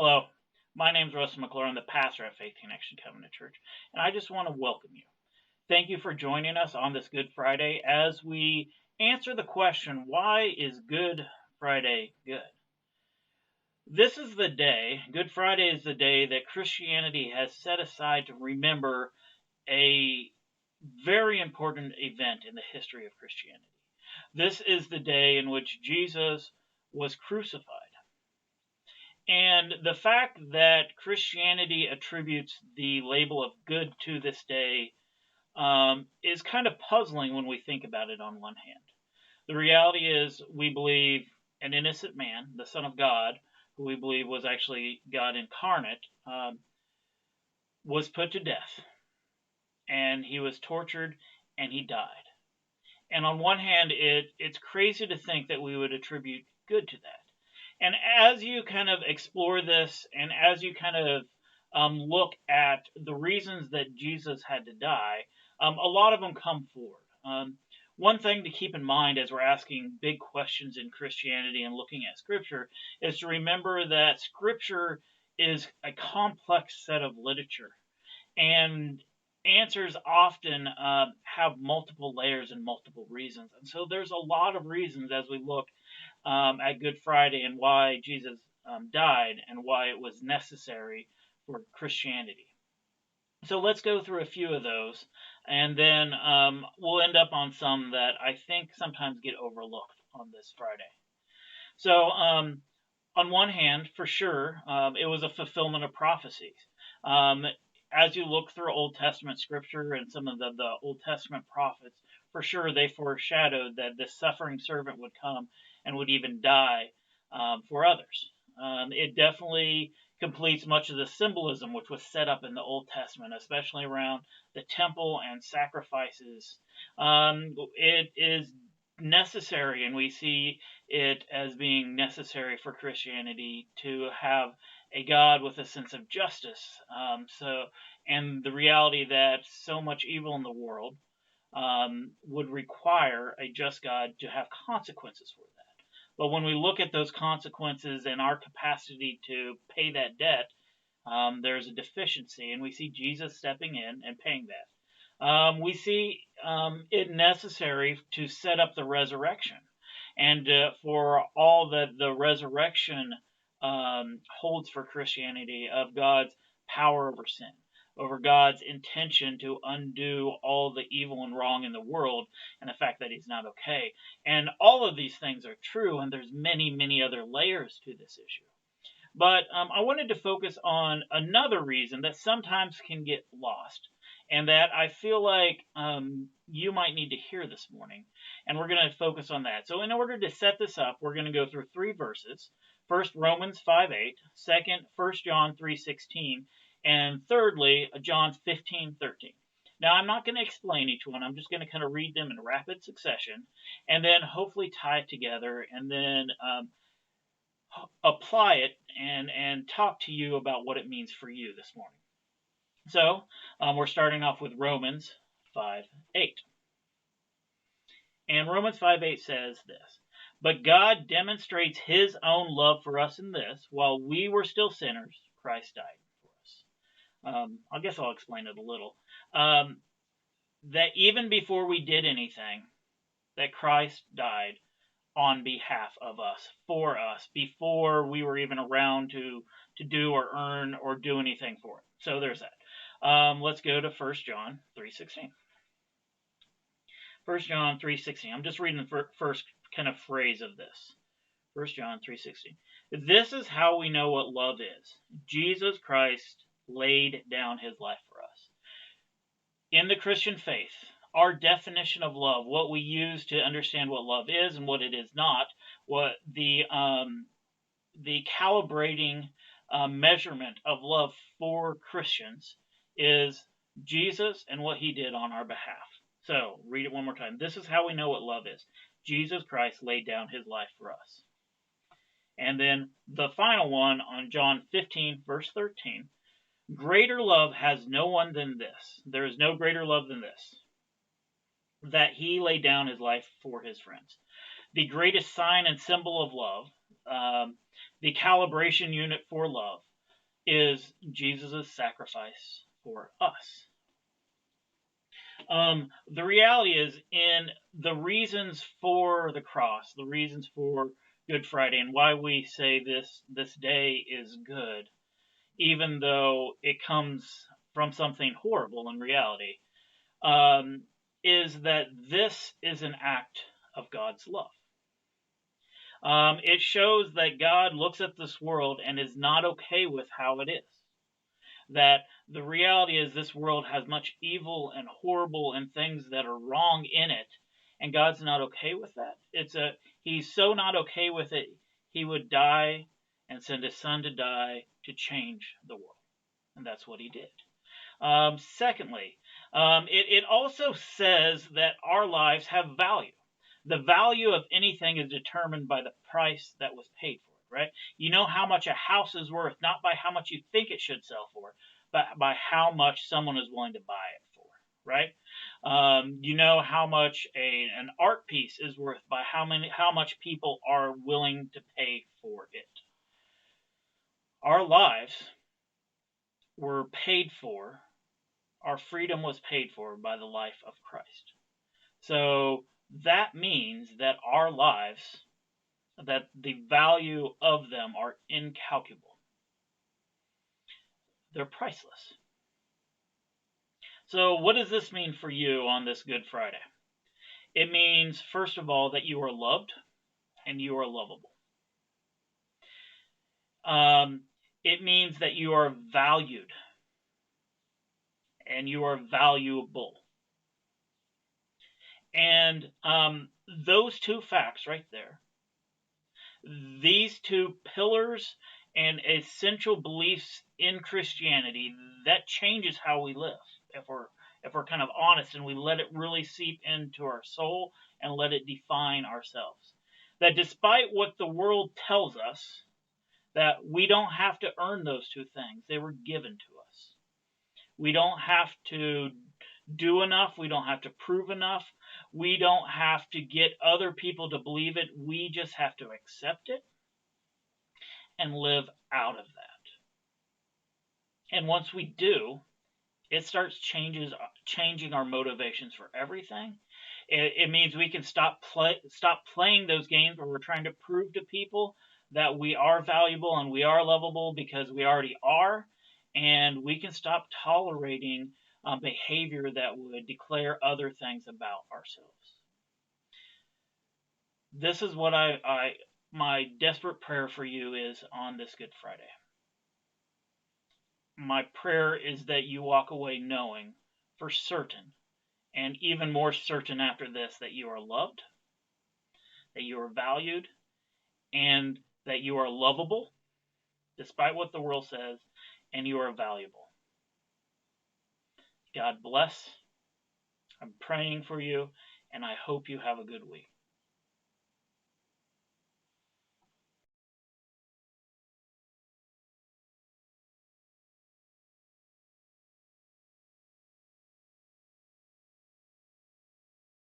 Hello, my name is Rustin McClure. I'm the pastor at Faith Connection Covenant Church, and I just want to welcome you. Thank you for joining us on this Good Friday as we answer the question, why is Good Friday good? This is the day, Good Friday is the day that Christianity has set aside to remember a very important event in the history of Christianity. This is the day in which Jesus was crucified. And the fact that Christianity attributes the label of good to this day is kind of puzzling when we think about it on one hand. The reality is we believe an innocent man, the Son of God, who we believe was actually God incarnate, was put to death. And he was tortured and he died. And on one hand, it's crazy to think that we would attribute good to that. And as you kind of explore this and as you kind of look at the reasons that Jesus had to die, a lot of them come forward. One thing to keep in mind as we're asking big questions in Christianity and looking at Scripture is to remember that Scripture is a complex set of literature. And answers often have multiple layers and multiple reasons. And so there's a lot of reasons as we look at Good Friday and why Jesus died and why it was necessary for Christianity. So let's go through a few of those, and then we'll end up on some that I think sometimes get overlooked on this Friday. So on one hand, for sure, it was a fulfillment of prophecies. As you look through Old Testament scripture and some of the Old Testament prophets, for sure they foreshadowed that this suffering servant would come and would even die for others. It definitely completes much of the symbolism which was set up in the Old Testament, especially around the temple and sacrifices. It is necessary, and we see it as being necessary for Christianity to have a God with a sense of justice. And the reality that so much evil in the world would require a just God to have consequences for that. But when we look at those consequences and our capacity to pay that debt, there's a deficiency, and we see Jesus stepping in and paying that. We see it necessary to set up the resurrection, and for all that the resurrection holds for Christianity of God's power over sin, over God's intention to undo all the evil and wrong in the world, and the fact that he's not okay. And all of these things are true, and there's many, many other layers to this issue. But I wanted to focus on another reason that sometimes can get lost, and that I feel like you might need to hear this morning, and we're going to focus on that. So in order to set this up, we're going to go through three verses. First, Romans 5:8. Second, 1 John 3:16. And thirdly, John 15:13. Now, I'm not going to explain each one. I'm just going to kind of read them in rapid succession, and then hopefully tie it together, and then apply it and talk to you about what it means for you this morning. So we're starting off with Romans 5:8. And Romans 5:8 says this: "But God demonstrates his own love for us in this, while we were still sinners, Christ died for us." I guess I'll explain it a little. That even before we did anything, that Christ died on behalf of us, for us, before we were even around to do or earn or do anything for it. So there's that. Let's go to 1 John 3:16. 1 John 3:16. I'm just reading the first kind of phrase of this. 1 John 3:16. "This is how we know what love is. Jesus Christ laid down his life for us." In the Christian faith, our definition of love, what we use to understand what love is and what it is not, what the calibrating measurement of love for Christians is Jesus and what he did on our behalf. So, read it one more time. This is how we know what love is. Jesus Christ laid down his life for us. And then the final one on John 15, verse 13. "Greater love has no one than this. There is no greater love than this, that he laid down his life for his friends." The greatest sign and symbol of love, the calibration unit for love, is Jesus' sacrifice for us. The reality is, in the reasons for the cross, the reasons for Good Friday, and why we say this day is good, even though it comes from something horrible in reality, is that this is an act of God's love. It shows that God looks at this world and is not okay with how it is. That the reality is this world has much evil and horrible and things that are wrong in it, and God's not okay with that. He's so not okay with it, he would die and send his son to die to change the world. And that's what he did. Secondly, it also says that our lives have value. The value of anything is determined by the price that was paid for it, right? You know how much a house is worth, not by how much you think it should sell for, but by how much someone is willing to buy it for, right? You know how much an art piece is worth by how much people are willing to pay for it. Our lives were paid for. Our freedom was paid for by the life of Christ. So that means that our lives, that the value of them are incalculable. They're priceless. So what does this mean for you on this Good Friday? It means, first of all, that you are loved and you are lovable. It means that you are valued and you are valuable. And those two facts right there, these two pillars and essential beliefs in Christianity, that changes how we live. If we're kind of honest and we let it really seep into our soul and let it define ourselves. That despite what the world tells us, that we don't have to earn those two things. They were given to us. We don't have to do enough. We don't have to prove enough. We don't have to get other people to believe it. We just have to accept it and live out of that. And once we do, it starts changing our motivations for everything. It means we can stop playing those games where we're trying to prove to people that we are valuable and we are lovable, because we already are, and we can stop tolerating behavior that would declare other things about ourselves. This is what my desperate prayer for you is on this Good Friday. My prayer is that you walk away knowing for certain, and even more certain after this, that you are loved, that you are valued, and that you are lovable, despite what the world says, and you are valuable. God bless. I'm praying for you, and I hope you have a good week.